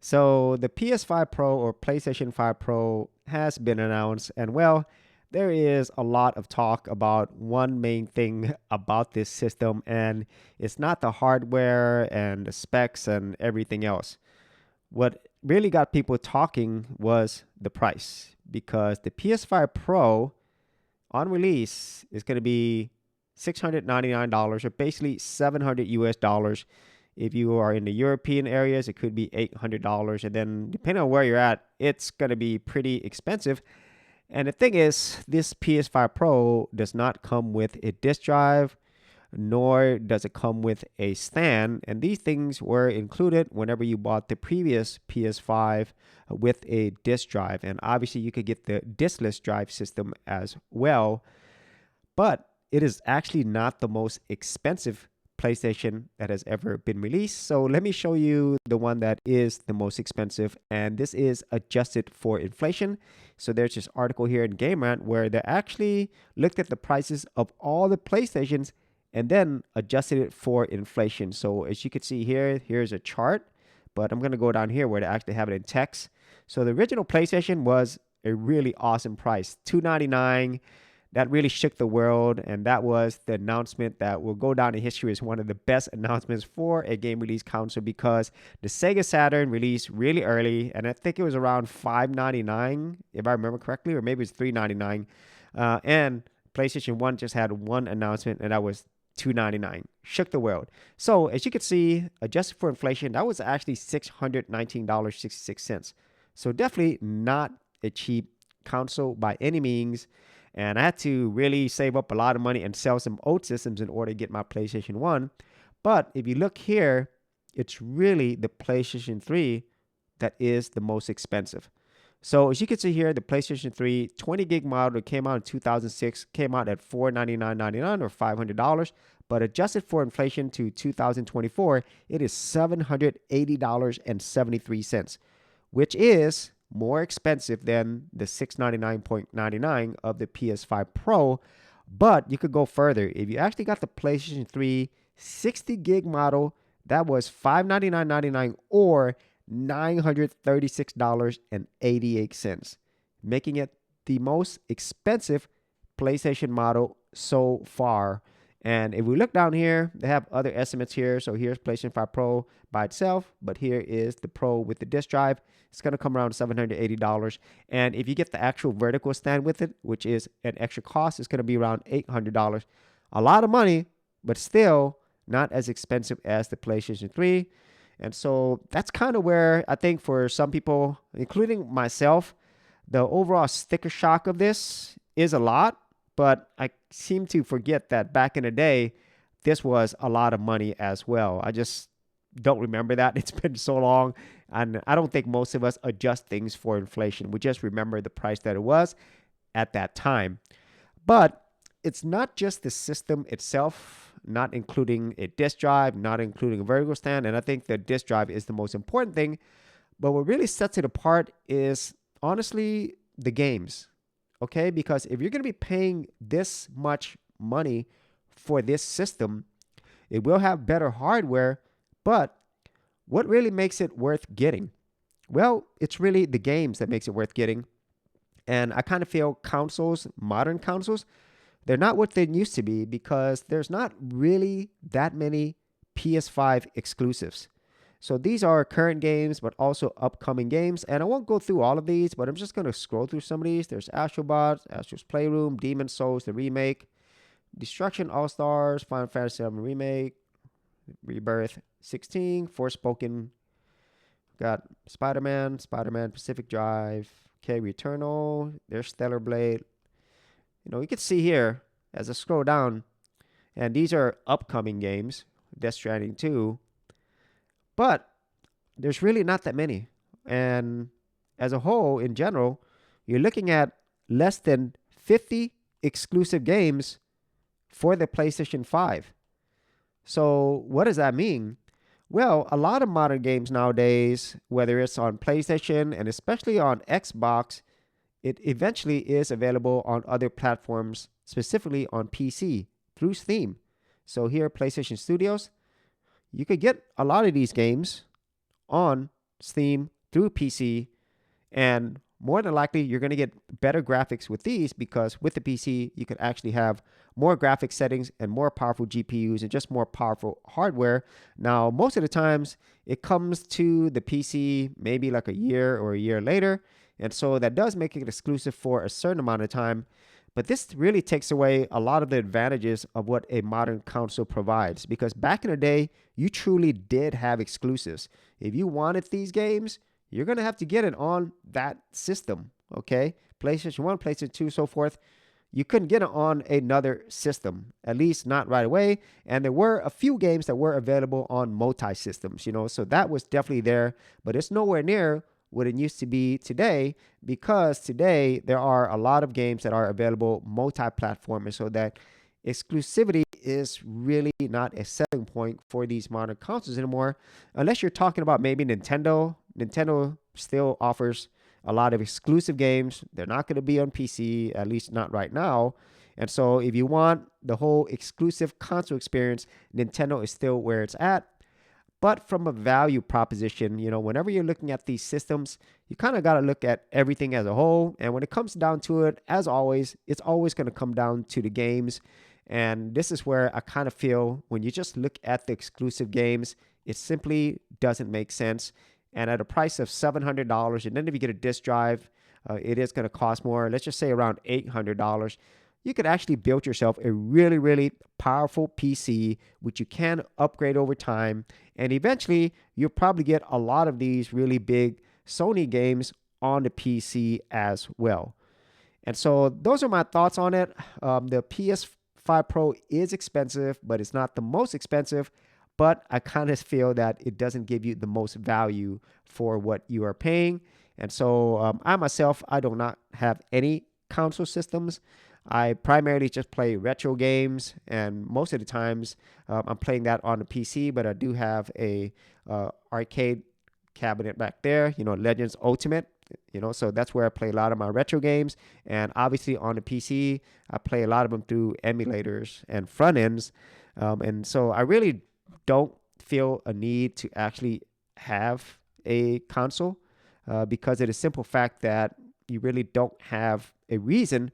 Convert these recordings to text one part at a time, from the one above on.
So the PS5 Pro or PlayStation 5 Pro has been announced, and well, there is a lot of talk about one main thing about this system, and it's not the hardware and the specs and everything else. What really got people talking was the price, because the PS5 Pro on release is going to be $699 or basically 700 US dollars. If you are in the European areas, it could be $800. And then depending on where you're at, it's going to be pretty expensive. And the thing is, this PS5 Pro does not come with a disk drive, nor does it come with a stand. And these things were included whenever you bought the previous PS5 with a disk drive. And obviously, you could get the diskless drive system as well. But it is actually not the most expensive PlayStation that has ever been released. So let me show you the one that is the most expensive, and this is adjusted for inflation. So there's this article here in Game Rant where they actually looked at the prices of all the PlayStations and then adjusted it for inflation. So as you can see here, here's a chart, but I'm going to go down here where they actually have it in text. So the original PlayStation was a really awesome price, $299. That really shook the world, and that was the announcement that will go down in history as one of the best announcements for a game release console, because the Sega Saturn released really early, and I think it was around $599 if I remember correctly, or maybe it's $399. And PlayStation 1 just had one announcement, and that was $299. Shook the world. So as you can see, adjusted for inflation, that was actually $619.66. So definitely not a cheap console by any means. And I had to really save up a lot of money and sell some old systems in order to get my PlayStation 1. But if you look here, it's really the PlayStation 3 that is the most expensive. So as you can see here, the PlayStation 3 20 gig model that came out in 2006 came out at $499.99 or $500. But adjusted for inflation to 2024, it is $780.73, which is more expensive than the $699.99 of the PS5 Pro. But you could go further. If you actually got the PlayStation 3 60 gig model, that was $599.99 or $936.88, making it the most expensive PlayStation model so far. And if we look down here, they have other estimates here. So here's PlayStation 5 Pro by itself, but here is the Pro with the disk drive. It's going to come around $780. And if you get the actual vertical stand with it, which is an extra cost, it's going to be around $800. A lot of money, but still not as expensive as the PlayStation 3. And so that's kind of where I think for some people, including myself, the overall sticker shock of this is a lot. But I seem to forget that back in the day, this was a lot of money as well. I just don't remember that. It's been so long. And I don't think most of us adjust things for inflation. We just remember the price that it was at that time. But it's not just the system itself, not including a disk drive, not including a vertical stand. And I think the disk drive is the most important thing. But what really sets it apart is, honestly, the games. Okay, because if you're going to be paying this much money for this system, it will have better hardware. But what really makes it worth getting? Well, it's really the games that makes it worth getting. And I kind of feel consoles, modern consoles, they're not what they used to be, because there's not really that many PS5 exclusives. So these are current games, but also upcoming games. And I won't go through all of these, but I'm just going to scroll through some of these. There's Astrobot, Astro's Playroom, Demon's Souls, the remake, Destruction All-Stars, Final Fantasy VII Remake, Rebirth 16, Forspoken, got Spider-Man, Spider-Man Pacific Drive, okay, Returnal, there's Stellar Blade. You know, you can see here as I scroll down, and these are upcoming games, Death Stranding 2, but there's really not that many. And as a whole, in general, you're looking at less than 50 exclusive games for the PlayStation 5. So what does that mean? Well, a lot of modern games nowadays, whether it's on PlayStation and especially on Xbox, it eventually is available on other platforms, specifically on PC through Steam. So here, PlayStation Studios, you could get a lot of these games on Steam through PC, and more than likely you're going to get better graphics with these, because with the PC you could actually have more graphic settings and more powerful GPUs and just more powerful hardware. Now, most of the times it comes to the PC maybe like a year or a year later, and so that does make it exclusive for a certain amount of time. But this really takes away a lot of the advantages of what a modern console provides, because back in the day, you truly did have exclusives. If you wanted these games, you're going to have to get it on that system, okay? PlayStation 1, PlayStation 2, so forth. You couldn't get it on another system, at least not right away. And there were a few games that were available on multi-systems, so that was definitely there, but it's nowhere near what it used to be today, because today there are a lot of games that are available multi-platform, and so that exclusivity is really not a selling point for these modern consoles anymore, unless you're talking about maybe Nintendo. Nintendo still offers a lot of exclusive games. They're not going to be on PC, at least not right now. And so if you want the whole exclusive console experience, Nintendo is still where it's at. But from a value proposition, whenever you're looking at these systems, you kind of got to look at everything as a whole. And when it comes down to it, as always, it's always going to come down to the games. And this is where I kind of feel when you just look at the exclusive games, it simply doesn't make sense. And at a price of $700, and then if you get a disc drive, it is going to cost more. Let's just say around $800. You could actually build yourself a really, really powerful PC, which you can upgrade over time. And eventually, you'll probably get a lot of these really big Sony games on the PC as well. And so those are my thoughts on it. The PS5 Pro is expensive, but it's not the most expensive. But I kind of feel that it doesn't give you the most value for what you are paying. And so I myself, I do not have any console systems. I primarily just play retro games, and most of the times I'm playing that on the PC, but I do have a arcade cabinet back there, Legends Ultimate, so that's where I play a lot of my retro games. And obviously on the PC, I play a lot of them through emulators and front ends. And so I really don't feel a need to actually have a console because of the simple fact that you really don't have a reason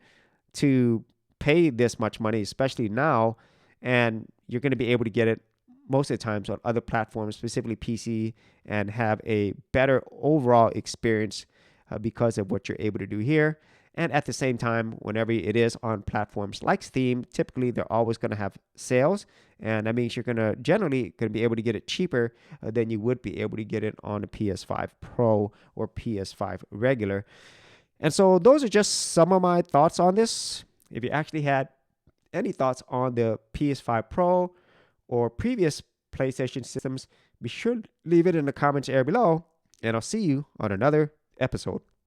to pay this much money, especially now, and you're going to be able to get it most of the times on other platforms, specifically PC, and have a better overall experience because of what you're able to do here. And at the same time, whenever it is on platforms like Steam, typically they're always going to have sales, and that means you're generally going to be able to get it cheaper than you would be able to get it on a PS5 Pro or PS5 regular. And so those are just some of my thoughts on this. If you actually had any thoughts on the PS5 Pro or previous PlayStation systems, be sure to leave it in the comments area below, and I'll see you on another episode.